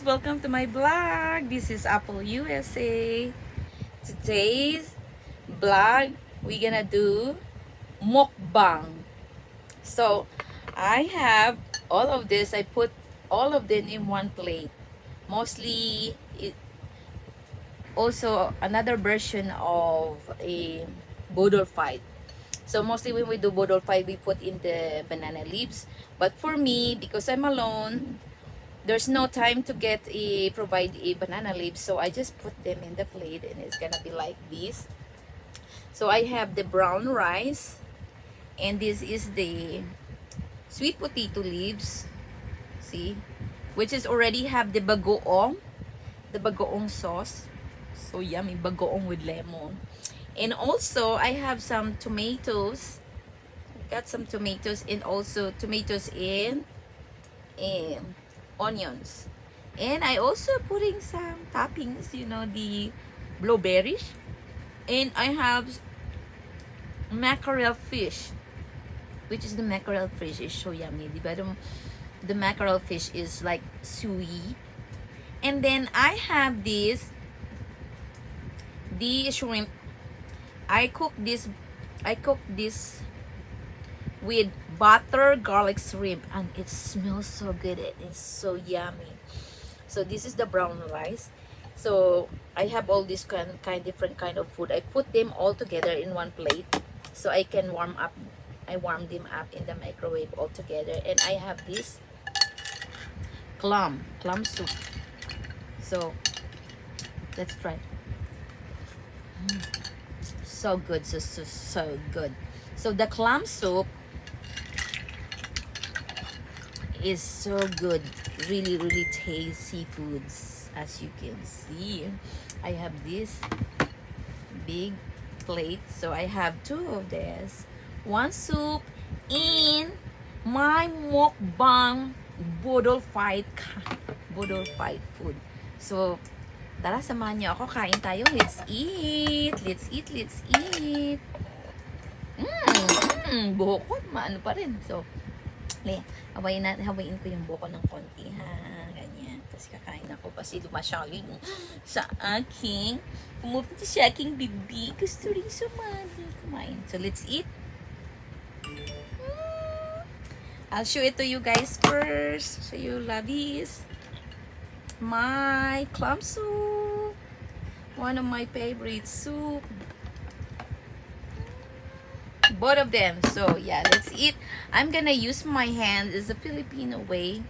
welcome to my vlog. This is Apple USA. Today's vlog, we're gonna do mukbang. So I have all of this. I put all of them in one plate. Mostly also another version of a bodol fight. So mostly when we do bodol fight, we put in the banana leaves. But for me, because I'm alone, there's no time to provide a banana leaf, so I just put them in the plate and it's gonna be like this. So I have the brown rice, and this is the sweet potato leaves, see, which is already have the bagoong sauce. So yummy, bagoong with lemon. And also I have some tomatoes. I got some tomatoes, and also tomatoes and onions. And I also putting some toppings, you know, the blueberries. And I have mackerel fish, which is the mackerel fish is so yummy. The mackerel fish is like suey. And then I have the shrimp. I cook this with butter garlic shrimp, and it smells so good. It's so yummy. So this is the brown rice. So I have all this different kind of food. I put them all together in one plate so I can warm them up in the microwave all together. And I have this clam soup. So let's try. So good, so good. So the clam soup is so good, really tasty foods. As you can see, I have this big plate, so I have two of this, one soup in my mukbang bodol fight food. So tara, samahan niyo ako, kain tayo. Let's eat. Buhok ko maano pa rin. So hawain ko yung buko ng konti, ha, ganyan. Kasi kakain ako kasi dumasyali sa aking pumupunta sa aking bibi. Gusto rin sumali kumain. So let's eat. I'll show it to you guys first, so you love this. My clam soup, one of my favorite soup, both of them. So yeah, let's eat. I'm gonna use my hands. It's a Filipino way,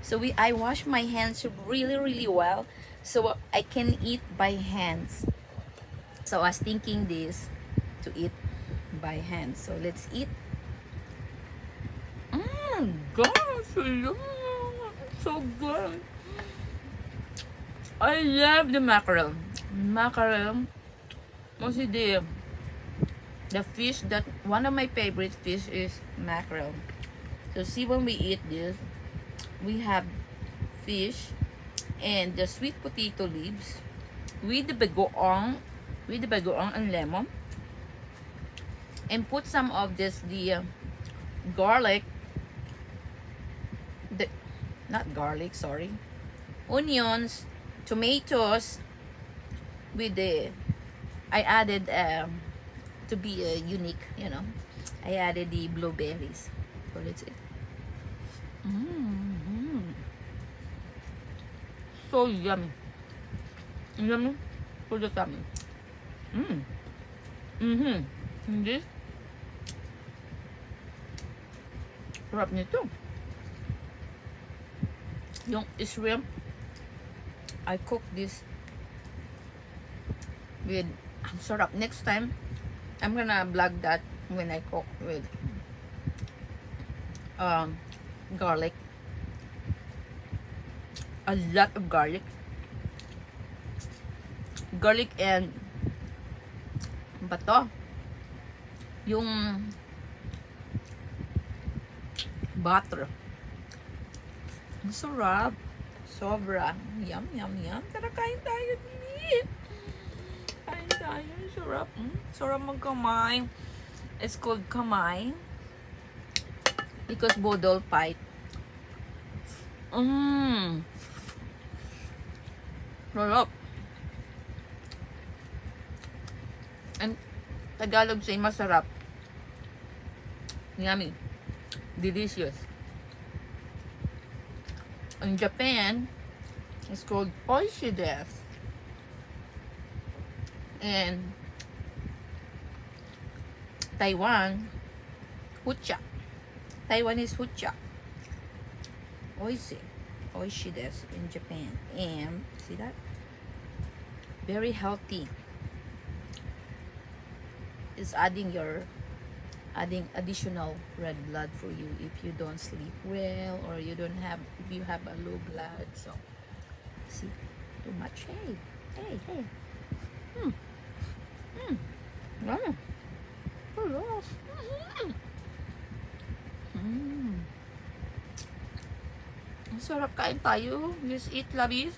so I wash my hands really well so I can eat by hands. So I was thinking this to eat by hands. So let's eat. God, so good. I love the mackerel. Mostly the fish, that one of my favorite fish is mackerel. So see, when we eat this, we have fish and the sweet potato leaves with the bagoong and lemon, and put some of the garlic, onions, tomatoes, with I added to be unique, you know, I added the blueberries. So let's eat. So yummy for the tummy. This sarap nito. Yung shrimp, I cook this with sarap. Next time I'm gonna vlog that when I cook with garlic, a lot of garlic and bato, yung butter. Ang sarap. Sobra. Yum. Tara, kain tayo. Kain tayo. Sarap. Sarap magkamay. It's called kamay because bodol fight. Sarap. And Tagalog say masarap. Yummy. Delicious. In Japan, it's called oishi desu. And Taiwan, hucha. Taiwan is hucha. Oishi desu in Japan. And see that? Very healthy. It's adding additional red blood for you if you don't sleep well, or if you have a low blood. So see, too much. Hey. Yummy. Ang sarap, kain tayo. Just eat, lovies.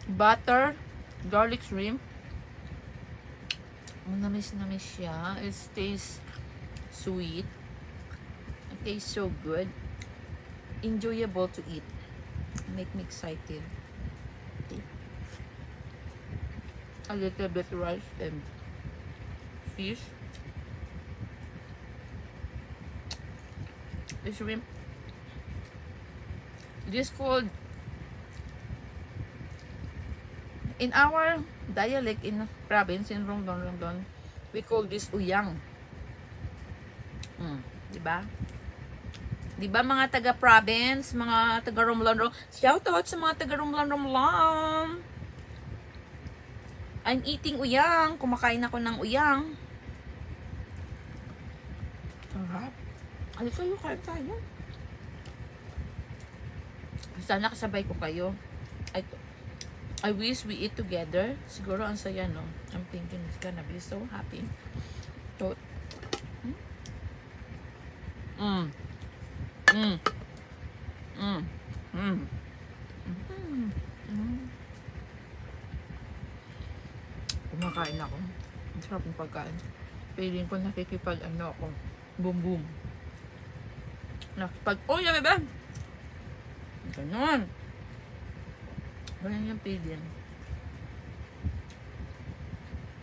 Butter, garlic shrimp. Namis siya. It tastes sweet. It tastes so good. Enjoyable to eat. Make me excited. Okay. A little bit rice and fish. The shrimp. This called, in our dialect in province, in Rongdon, we call this uyang. Diba? Diba mga taga-province, mga taga-Romlan, shout out sa mga taga-Romlan. I'm eating uyang. Kumakain ako ng uyang. Sarap. Halika kayo, kain tayo. Sana kasabay ko kayo. I wish we eat together. Siguro ang saya, no? I'm thinking it's gonna be so happy. So, kumakain ako. Ang sarap ng pagkain. Feeling ko nakikipag ako. Boom boom. Nakipag, oh yeah, bebe! Ganon. Ganyan yung feeling.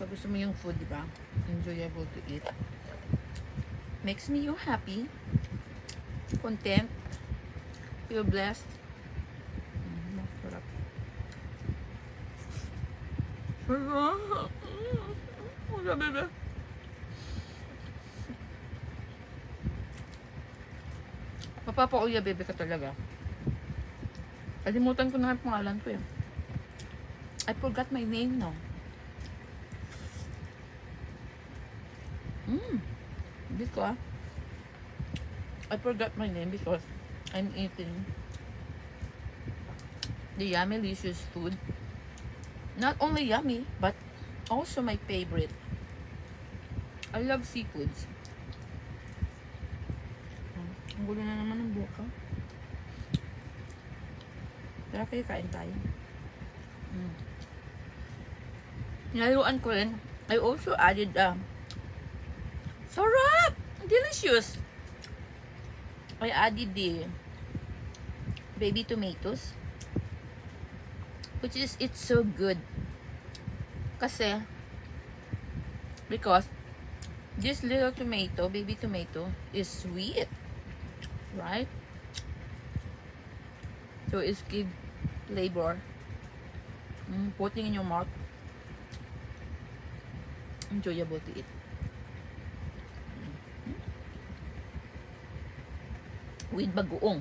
Pag gusto mo yung food, diba? Enjoyable to eat. Makes me you happy. Content. Feel blessed. Sarap. Sarap. Wala, bebe. Mapapauya, bebe ka talaga. Kalimutan ko na ang pangalan ko yun. I forgot my name now. Because I forgot my name because I'm eating the YUMMYLICIOUS food. Not only yummy, but also my favorite. I love seafoods. Ang gulo na naman ng buka. Tara kayo, kain tayo. Nilaluan ko rin. I also added sarap! Delicious! I added the baby tomatoes, which is, it's so good. Kasi, because this little tomato, baby tomato, is sweet. Right? So it's give flavor. Putting in your mouth. Enjoyable to eat. With bagoong.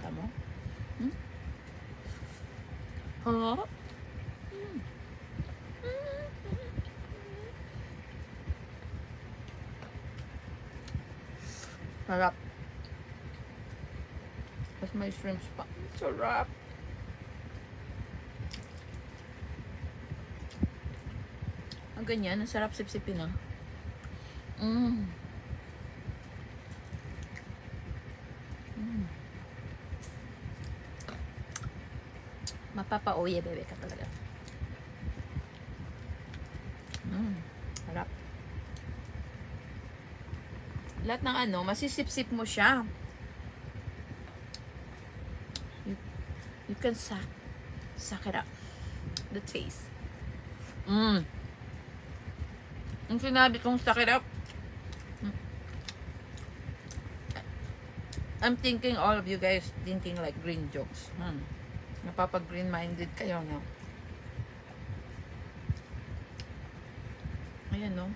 Tama? Huh? Sarap. Tapos may shrimps pa. Sarap. Ang ganyan, ang sarap sip-sipin, ah. Mapapa-oye, bebe ka talaga. Sarap. lahat ng ano, masisip-sip mo siya. You can suck it up. The taste. Yung sinabi kong suck it up, I'm thinking all of you guys thinking like green jokes. Napapag-green minded kayo, no? Ayan, no?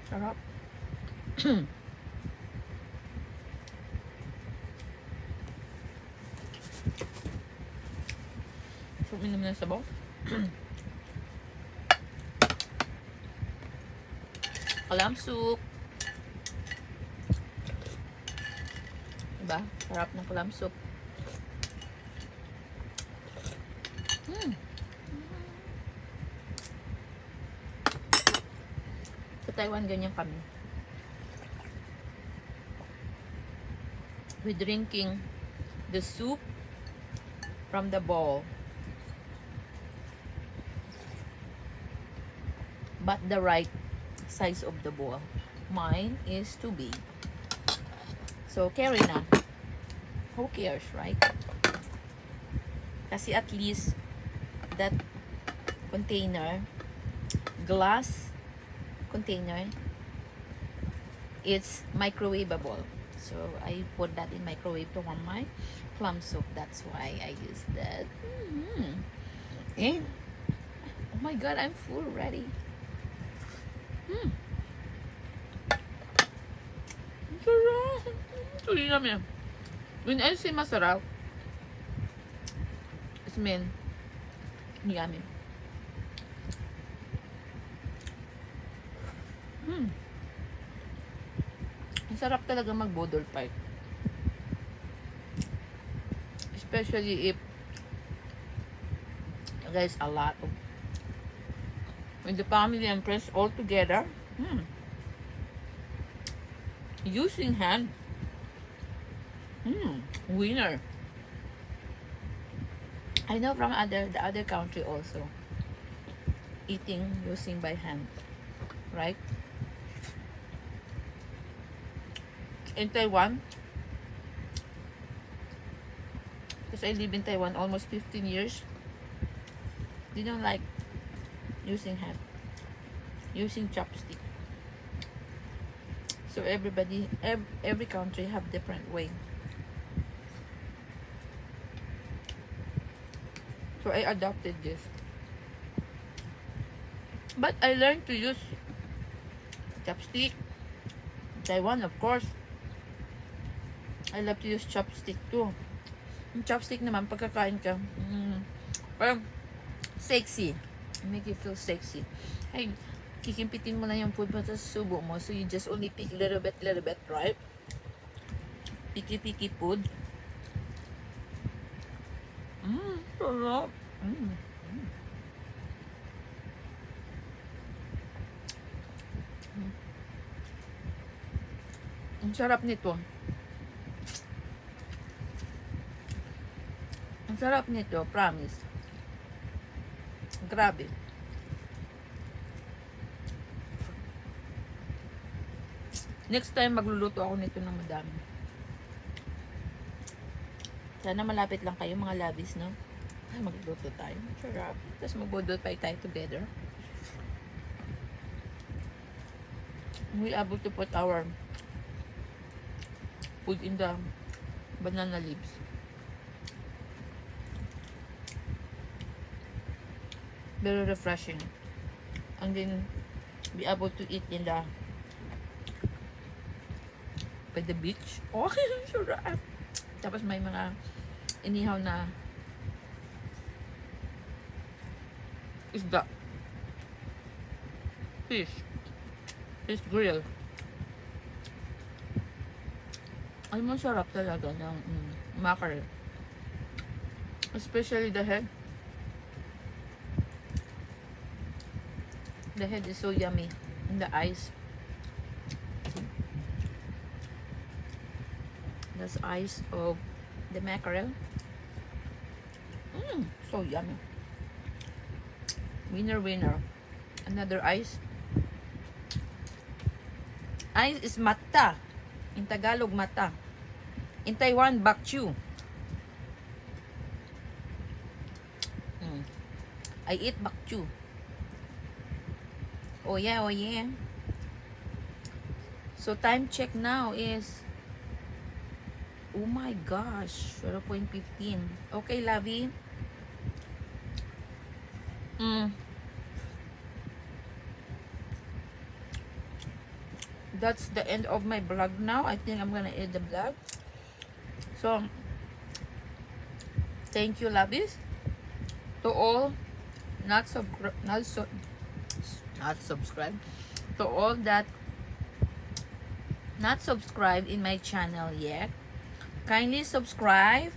Sarap. So, minum na sabaw. Clam soup. Diba? Sarap ng clam soup. Sa Taiwan, ganyan kami. We're drinking the soup from the bowl. But the right size of the bowl. Mine is too big. So, carry na. Who cares, right? Kasi at least that container, glass container, it's microwavable. So, I put that in microwave to warm my plum soup. That's why I use that. And, oh my God, I'm full already. Sarap. Tuloy namin. When I say masarap, it's mean yummy. Ang sarap talaga mag-bodol fight. Especially if there's a lot of when the family and friends all together. Using hand. Winner. I know from the other country also. Eating using by hand. Right? In Taiwan, because I live in Taiwan almost 15 years, they don't like using hand, using chopstick. So everybody, every country have different way. So I adopted this. But I learned to use chopstick. Taiwan, of course. I love to use chopstick too. Yung chopstick naman, pagkakain ka, parang sexy. Make you feel sexy. Hey, kikimpitin mo na yung food mo sa subo mo. So you just only pick little bit, right? Picky food. Sarap. Ang sarap nito. Ang sarap nito, promise. Grabe. Next time, magluluto ako nito ng madami. Sana malapit lang kayo, mga labis, no? Ay, magluluto tayo. Sarap. Tapos magbudol pa tayo together. We able to put our food in the banana leaves. Very refreshing. And then, be able to eat in the by the beach. Oh, sarap. Tapos may mga inihaw na isda. Fish grill. Alam mo, sarap talaga ng mackerel. Especially the head. The head is so yummy. And the eyes. That's eyes of the mackerel. So yummy. Winner. Another eyes. Eyes is mata. In Tagalog, mata. In Taiwan, bakchu. I eat bakchu. Oh yeah, oh yeah. So time check now is, oh my gosh, 0.15. Okay, Lavi. That's the end of my vlog now. I think I'm gonna end the vlog. So, thank you, Lavis, to all not subscribed, to all that not subscribed in my channel yet. Kindly subscribe,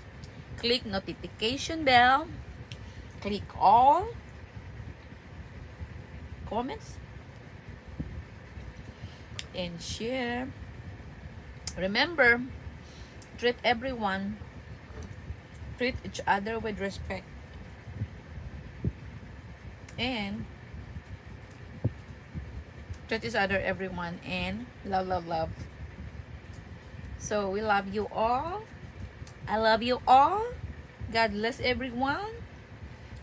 click notification bell, click all, comments, and share. Remember, treat each other with respect, and treat each other, everyone, and love. So we love you all. I love you all. God bless everyone.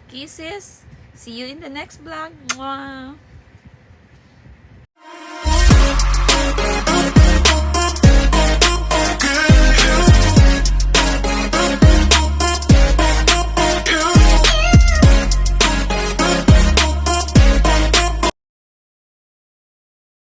Kisses. See you in the next vlog. Mwah.